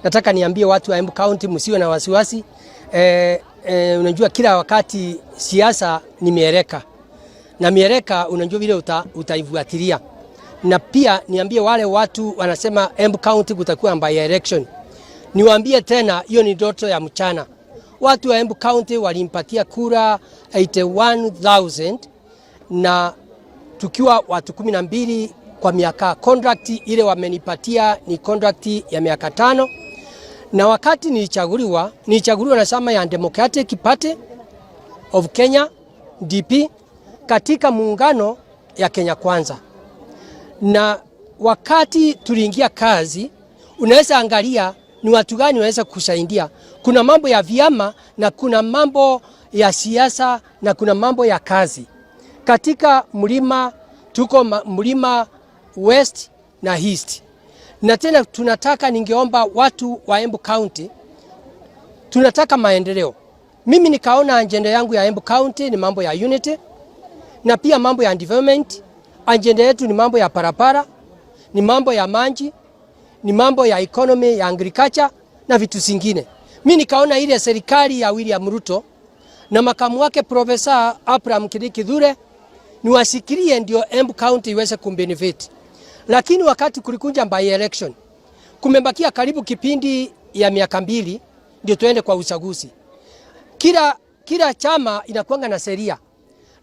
Nataka niambie watu wa Embu County msiwe na wasiwasi. Unajua kila wakati siasa ni miereka. Na miereka unajua vile utaifuatilia. Na pia niambie wale watu wanasema Embu County kutakuwa by election. Niwaambie tena hiyo ni ndoto ya mchana. Watu wa Embu County walimpatia kura 81,000 na tukiwa watu 12 kwa miaka. Contract ile wamenipatia ni contract ya miaka 5. Na wakati nilichaguliwa na chama ya Democratic Party of Kenya DP katika muungano ya Kenya Kwanza. Na wakati tuliingia kazi, unaweza angalia ni watu gani wanaweza kusaidia. Kuna mambo ya vyama na kuna mambo ya siasa na kuna mambo ya kazi. Katika mlima tuko mlima West na East. Na tena tunataka, ningeomba watu wa Embu County, tunataka maendeleo. Mimi nikaona agenda yangu ya Embu County ni mambo ya unity na pia mambo ya development. Agenda yetu ni mambo ya parapara, ni mambo ya maji, ni mambo ya economy ya agriculture na vitu zingine. Mimi nikaona ile serikali ya William Ruto na makamu wake Profesa Abraham Kithure ni wasikirie ndio Embu County iweze kumbenefit. Lakini wakati kulikuja by election, kumebakia karibu kipindi ya miaka 2 ndio tuende kwa uchaguzi. Kila chama inakuanga na sheria.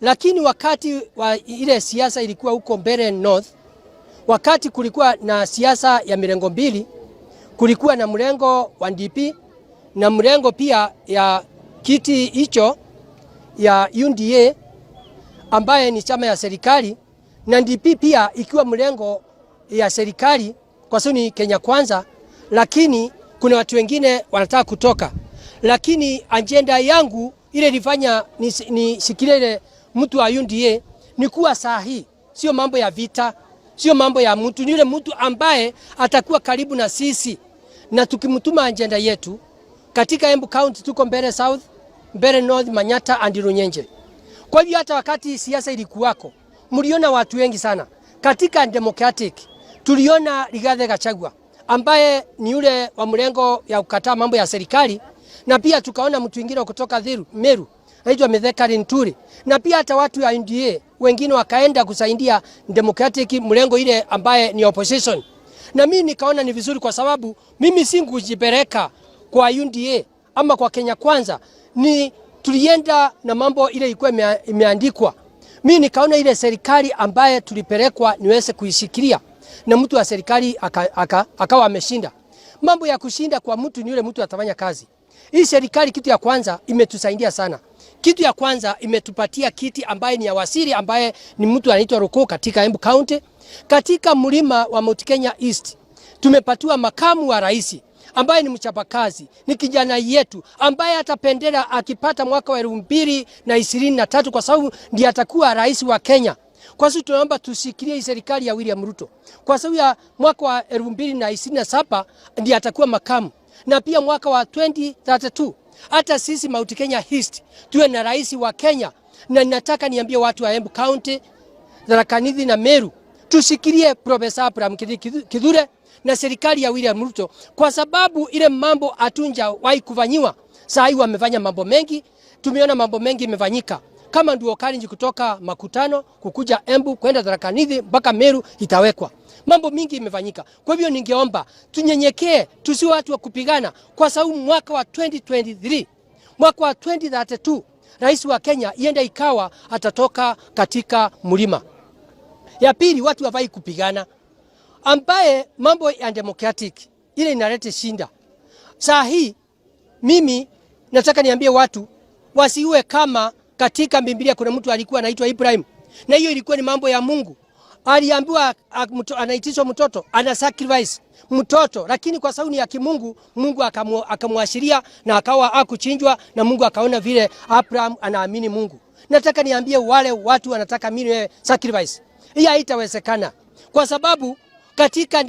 Lakini wakati wa ile siasa ilikuwa huko Mbere North, wakati kulikuwa na siasa ya mirengo 2, kulikuwa na mrengo wa DP na mrengo pia ya kiti hicho ya UNDA ambaye ni chama ya serikali, na DP pia ikiwa mrengo ya serikali kwa sababu ni Kenya Kwanza, lakini kuna watu wengine wanataka kutoka. Lakini agenda yangu ile ilifanya nisikilele mtu wa UNDA ni kuwa sahihi, sio mambo ya vita, sio mambo ya mtu, ni yule mtu ambaye atakuwa karibu na sisi. Na tukimtuma agenda yetu katika Embu County tuko Mbere South, Mbere North, Manyata and Runyenje. Kwa hivyo hata wakati siasa ilikuwako, mliona watu wengi sana. Katika Democratic tuliona Rigathi Gachagua ambaye ni yule wa mrengo ya kukataa mambo ya serikali, na pia tukaona mtu mwingine kutoka Meru anaitwa Mitheka Linturi, na pia hata watu wa UNDA wengine wakaenda kusaidia Democratic mrengo ile ambaye ni opposition. Na mimi nikaona ni vizuri kwa sababu mimi singujipeleka kwa UNDA ama kwa Kenya Kwanza, ni tulienda na mambo ile ilikuwa imeandikwa. Mimi nikaona ile serikali ambaye tulipelekwa niweze kuishikilia, na mtu wa serikali akawa ameshinda. Mambo ya kushinda kwa mtu ni yule mtu atafanya kazi. Hii serikali kitu ya kwanza imetusaidia sana. Kitu ya kwanza imetupatia kiti ambaye ni ya waziri ambaye ni mtu anaitwa Roko katika Embu County. Katika mlima wa Mount Kenya East tumepatiwa makamu wa rais ambaye ni mchapakazi, ni kijana yetu ambaye atapendera akipata mwaka wa 2023 kwa sababu ndiye atakuwa rais wa Kenya. Kwa sababu tunaomba tusikilie hii serikali ya William Ruto. Kwa sababu ya mwaka wa 2027 ndiye atakuwa makamu. Na pia mwaka wa 2032 hata sisi Mount Kenya East tuwe na rais wa Kenya. Na ninataka niambie watu wa Embu County, Tharaka Nithi na Meru, tusikilie Profesa Abraham Kithure na serikali ya William Ruto, kwa sababu ile mambo atunja wai kufanyiwa. Sasa hivi wamefanya mambo mengi, tumeona mambo mengi imefanyika. Kama ndio Kalenjin kutoka Makutano kukuja Embu kwenda Tharaka Nithi mpaka Meru itawekwa. Mambo mingi imefanyika. Kwa hivyo ningeomba tunyenyekee, tusiwe watu wa kupigana, kwa sababu mwaka wa 2023, mwaka wa 2032 rais wa Kenya ienda ikawa atatoka katika mlima. Ya pili, watu hawai kupigana, ambaye mambo ya Democratic ile inaleta shinda. Saa hii mimi nataka niambie watu wasiwe kama katika Biblia kuna mtu alikuwa anaitwa Ibrahim, na hiyo ilikuwa ni mambo ya Mungu. Aliambiwa anaitishwa mtoto, ana sacrifice mtoto, lakini kwa sababu ni ya kimungu, Mungu akamwashiria na akawa akuchinjwa, na Mungu akaona vile Abraham anaamini Mungu. Nataka niambie wale watu wanataka mimi sacrifice, hii haitawezekana, kwa sababu katika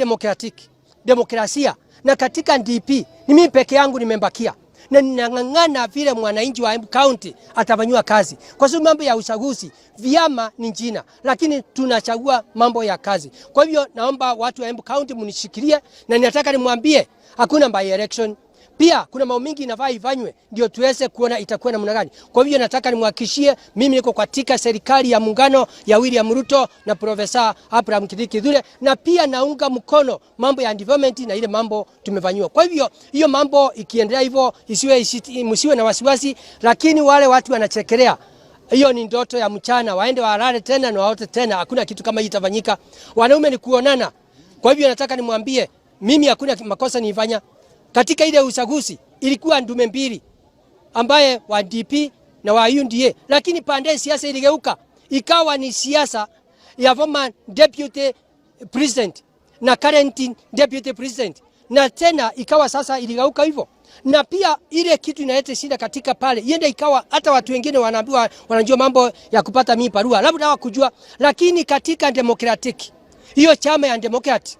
demokrasia na katika DP ni mimi peke yangu nimebakia. na ninang'ang'ana vile mwananchi wa Embu County atafanywa kazi, kwa sababu mambo ya uchaguzi vyama ni jina, lakini tunachagua mambo ya kazi. Kwa hivyo naomba watu wa Embu County munishikilie, na ninataka nimwambie hakuna by election. Pia kuna mambo mengi inafaa ifanywe ndio tuweze kuona itakuwa namna gani. Kwa hivyo nataka nimhakikishie mimi niko katika serikali ya muungano ya William Ruto na Profesa Abraham Kithure, na pia naunga mkono mambo ya development na ile mambo tumefanywa. Kwa hivyo hiyo mambo ikiendelea hivyo msiwe na wasiwasi, lakini wale watu wanachekelea hiyo ni ndoto ya mchana, waende walale tena na waote tena, hakuna kitu kama hii itafanyika. Wanaume ni kuonana. Kwa hivyo nataka nimwambie mimi hakuna makosa nilifanya. Katika ile uchaguzi ilikuwa ndume mbili ambaye wa DP na wa UNDA, lakini pande siasa iligeuka ikawa ni siasa ya former deputy president na current deputy president, na tena ikawa sasa iligeuka hivyo. Na pia ile kitu inaleta shida katika pale iende ikawa hata watu wengine wanaambiwa wanajua mambo ya kupata mimi barua labda hawakujua, lakini katika Democratic hiyo chama ya Democrat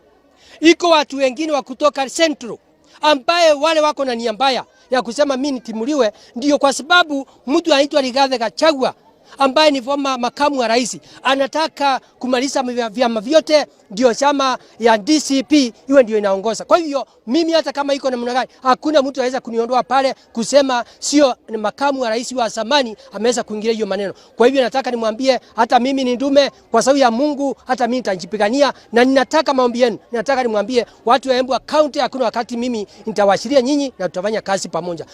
iko watu wengine wa kutoka Central ambaye wale wako na nia mbaya ya kusema mimi nitimuliwe, ndio kwa sababu mtu anaitwa Rigathi Gachagua ambaye ni former makamu wa rais anataka kumaliza vyama vyote, ndio chama ya DCP iwe ndio inaongoza. Kwa hivyo mimi hata kama iko namna gani hakuna mtu anaweza kuniondoa pale kusema sio makamu wa rais wa zamani ameweza kuingilia hiyo maneno. Kwa hivyo nataka nimwambie hata mimi ni ndume kwa sababu ya Mungu, hata mimi nitajipigania, na ninataka maombi yenu. Nataka nimwambie watu wa Embu County hakuna wakati mimi nitawashiria nyinyi na tutafanya kazi pamoja.